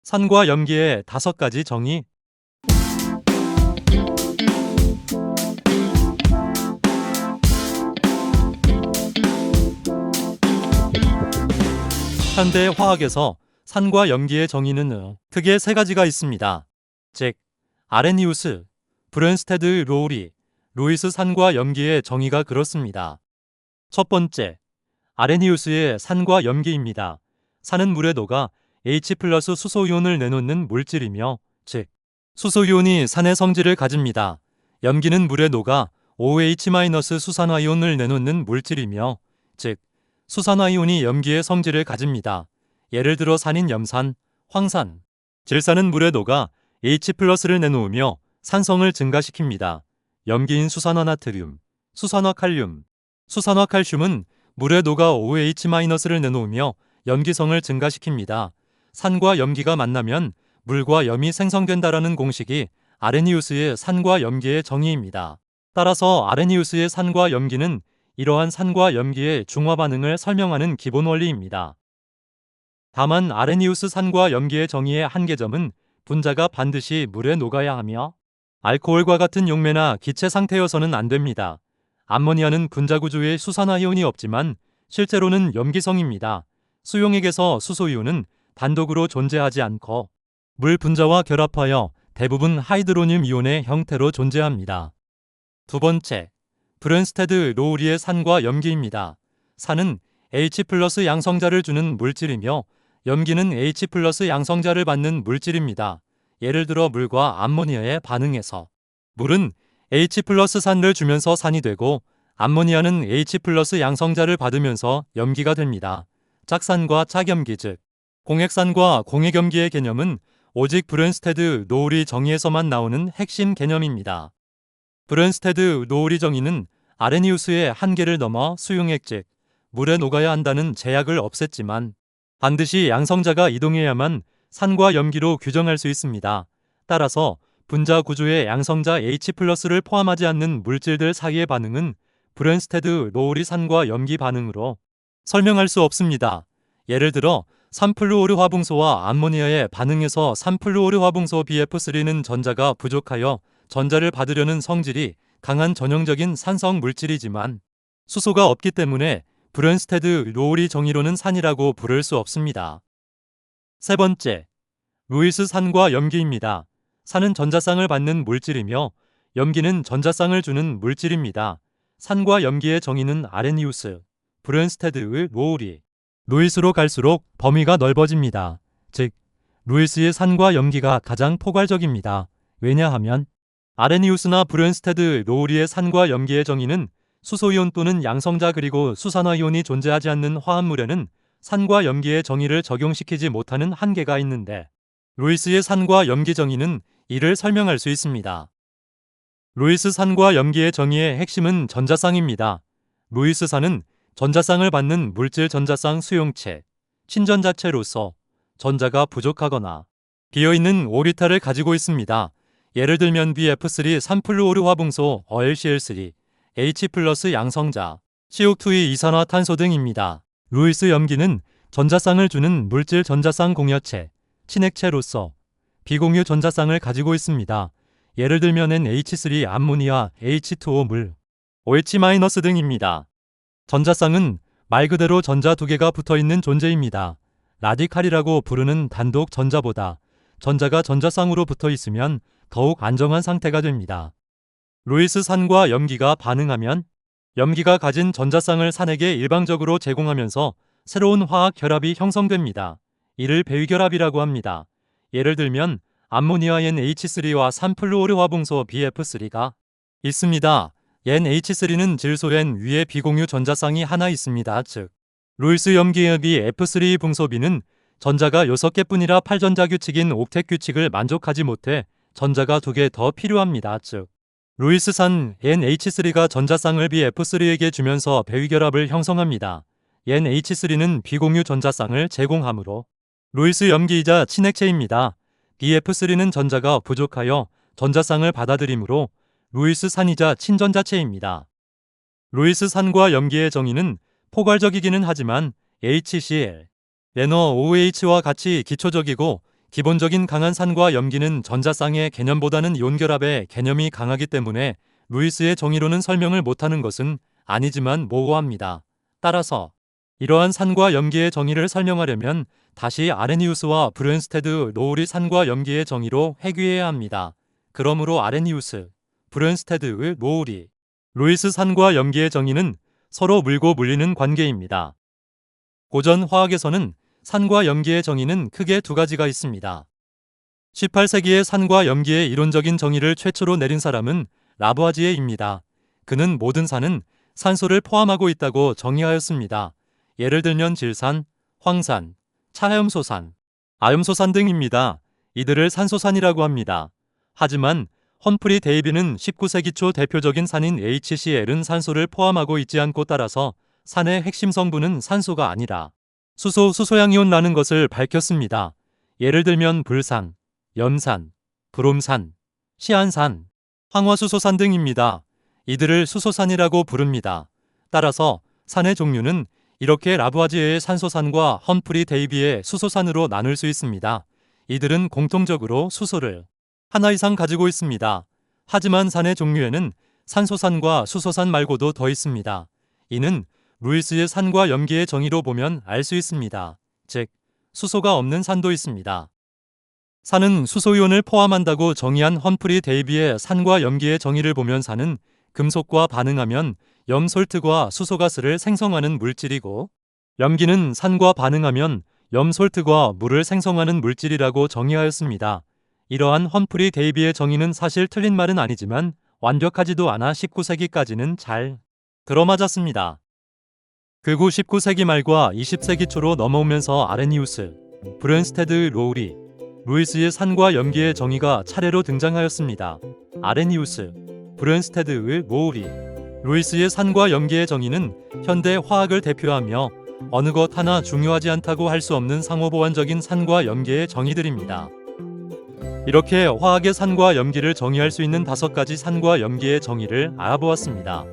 산과 염기의 5가지 정의. 현대 화학에서 산과 염기의 정의는 크게 3가지가 있습니다. 즉, 아레니우스, 브른스테드 로우리, 루이스 산과 염기의 정의가 그렇습니다. 첫 번째, 아레니우스의 산과 염기입니다. 산은 물에 녹아 H+ 수소이온을 내놓는 물질이며, 즉, 수소이온이 산의 성질을 가집니다. 염기는 물에 녹아 OH- 수산화이온을 내놓는 물질이며, 즉, 수산화이온이 염기의 성질을 가집니다. 예를 들어 산인 염산, 황산. 질산은 물에 녹아 H+를 내놓으며 산성을 증가시킵니다. 염기인 수산화나트륨, 수산화칼륨. 수산화칼슘은 물에 녹아 OH- 내놓으며 염기성을 증가시킵니다. 산과 염기가 만나면 물과 염이 생성된다라는 공식이 아레니우스의 산과 염기의 정의입니다. 따라서 아레니우스의 산과 염기는 이러한 산과 염기의 중화 반응을 설명하는 기본 원리입니다. 다만 아레니우스 산과 염기의 정의의 한계점은 분자가 반드시 물에 녹아야 하며 알코올과 같은 용매나 기체 상태여서는 안 됩니다. 암모니아는 분자 구조에 수산화이온이 없지만 실제로는 염기성입니다. 수용액에서 수소이온은 단독으로 존재하지 않고 물 분자와 결합하여 대부분 하이드로늄 이온의 형태로 존재합니다. 두 번째, 브른스테드 로우리의 산과 염기입니다. 산은 H+ 양성자를 주는 물질이며 염기는 H+ 양성자를 받는 물질입니다. 예를 들어 물과 암모니아의 반응에서 물은 H+ 산을 주면서 산이 되고 암모니아는 H+ 양성자를 받으면서 염기가 됩니다. 짝산과 짝염기, 즉 공액산과 공액염기의 개념은 오직 브른스테드 노우리 정의에서만 나오는 핵심 개념입니다. 브른스테드 노우리 정의는 아레니우스의 한계를 넘어 수용액, 즉 물에 녹아야 한다는 제약을 없앴지만 반드시 양성자가 이동해야만 산과 염기로 규정할 수 있습니다. 따라서 분자 구조의 양성자 H+를 포함하지 않는 물질들 사이의 반응은 브른스테드 로우리 산과 염기 반응으로 설명할 수 없습니다. 예를 들어 3플루오르 화붕소와 암모니아의 반응에서 3플루오르 화붕소 BF3는 전자가 부족하여 전자를 받으려는 성질이 강한 전형적인 산성 물질이지만 수소가 없기 때문에 브른스테드 로우리 정의로는 산이라고 부를 수 없습니다. 세 번째, 루이스 산과 염기입니다. 산은 전자쌍을 받는 물질이며 염기는 전자쌍을 주는 물질입니다. 산과 염기의 정의는 아레니우스, 브른스테드 로우리, 루이스로 갈수록 범위가 넓어집니다. 즉, 루이스의 산과 염기가 가장 포괄적입니다. 왜냐하면 아레니우스나 브른스테드 로우리의 산과 염기의 정의는 수소이온 또는 양성자 그리고 수산화이온이 존재하지 않는 화합물에는 산과 염기의 정의를 적용시키지 못하는 한계가 있는데 루이스의 산과 염기 정의는 이를 설명할 수 있습니다. 루이스 산과 염기의 정의의 핵심은 전자쌍입니다. 루이스 산은 전자쌍을 받는 물질 전자쌍 수용체, 친전자체로서 전자가 부족하거나 비어있는 오리타를 가지고 있습니다. 예를 들면 BF3 3플루오르 화붕소 OLCl3, H+ 양성자, CO2 이산화탄소 등입니다. 루이스 염기는 전자쌍을 주는 물질 전자쌍 공여체, 친액체로서 비공유 전자쌍을 가지고 있습니다. 예를 들면 NH3 암모니아, H2O 물, OH- 등입니다. 전자쌍은 말 그대로 전자 2개가 붙어있는 존재입니다. 라디칼이라고 부르는 단독 전자보다 전자가 전자쌍으로 붙어 있으면 더욱 안정한 상태가 됩니다. 루이스 산과 염기가 반응하면 염기가 가진 전자쌍을 산에게 일방적으로 제공하면서 새로운 화학 결합이 형성됩니다. 이를 배위결합이라고 합니다. 예를 들면 암모니아 NH3와 3플루오르 화붕소 BF3가 있습니다. NH3는 질소 N 위에 비공유 전자쌍이 하나 있습니다. 즉, 루이스 염기의 F3 붕소 B는 전자가 6개뿐이라 8전자 규칙인 옥텟 규칙을 만족하지 못해 전자가 2개 더 필요합니다. 즉, 루이스산 NH3가 전자쌍을 BF3에게 주면서 배위결합을 형성합니다. NH3는 비공유 전자쌍을 제공하므로 루이스 염기이자 친액체입니다. BF3는 전자가 부족하여 전자쌍을 받아들이므로 루이스 산이자 친전자체입니다. 루이스 산과 염기의 정의는 포괄적이기는 하지만 HCl, NO OH와 같이 기초적이고 기본적인 강한 산과 염기는 전자쌍의 개념보다는 이온결합의 개념이 강하기 때문에 루이스의 정의로는 설명을 못하는 것은 아니지만 모호합니다. 따라서 이러한 산과 염기의 정의를 설명하려면 다시 아레니우스와 브르엔스테드 로울이 산과 염기의 정의로 회귀해야 합니다. 그러므로 아레니우스, 브르엔스테드의 로울이 루이스 산과 염기의 정의는 서로 물고 물리는 관계입니다. 고전 화학에서는 산과 염기의 정의는 크게 두 가지가 있습니다. 18세기에 산과 염기의 이론적인 정의를 최초로 내린 사람은 라부아지에입니다. 그는 모든 산은 산소를 포함하고 있다고 정의하였습니다. 예를 들면 질산, 황산, 차염소산, 아염소산 등입니다. 이들을 산소산이라고 합니다. 하지만 험프리 데이비는 19세기 초 대표적인 산인 HCl은 산소를 포함하고 있지 않고 따라서 산의 핵심 성분은 산소가 아니라 수소, 수소양이온라는 것을 밝혔습니다. 예를 들면 불산, 염산, 브롬산, 시안산, 황화수소산 등입니다. 이들을 수소산이라고 부릅니다. 따라서 산의 종류는 이렇게 라부아지에의 산소산과 험프리 데이비의 수소산으로 나눌 수 있습니다. 이들은 공통적으로 수소를 하나 이상 가지고 있습니다. 하지만 산의 종류에는 산소산과 수소산 말고도 더 있습니다. 이는 루이스의 산과 염기의 정의로 보면 알 수 있습니다. 즉, 수소가 없는 산도 있습니다. 산은 수소이온을 포함한다고 정의한 험프리 데이비의 산과 염기의 정의를 보면 산은 금속과 반응하면 염솔트과 수소가스를 생성하는 물질이고, 염기는 산과 반응하면 염솔트과 물을 생성하는 물질이라고 정의하였습니다. 이러한 험프리 데이비의 정의는 사실 틀린 말은 아니지만 완벽하지도 않아 19세기까지는 잘 들어맞았습니다. 그후 19세기 말과 20세기 초로 넘어오면서 아레니우스, 브르엔스테드 로울이 루이스의 산과 염기의 정의가 차례로 등장하였습니다. 아레니우스, 브르엔스테드의 로울이 루이스의 산과 염기의 정의는 현대 화학을 대표하며 어느 것 하나 중요하지 않다고 할 수 없는 상호보완적인 산과 염기의 정의들입니다. 이렇게 화학의 산과 염기를 정의할 수 있는 5가지 산과 염기의 정의를 알아보았습니다.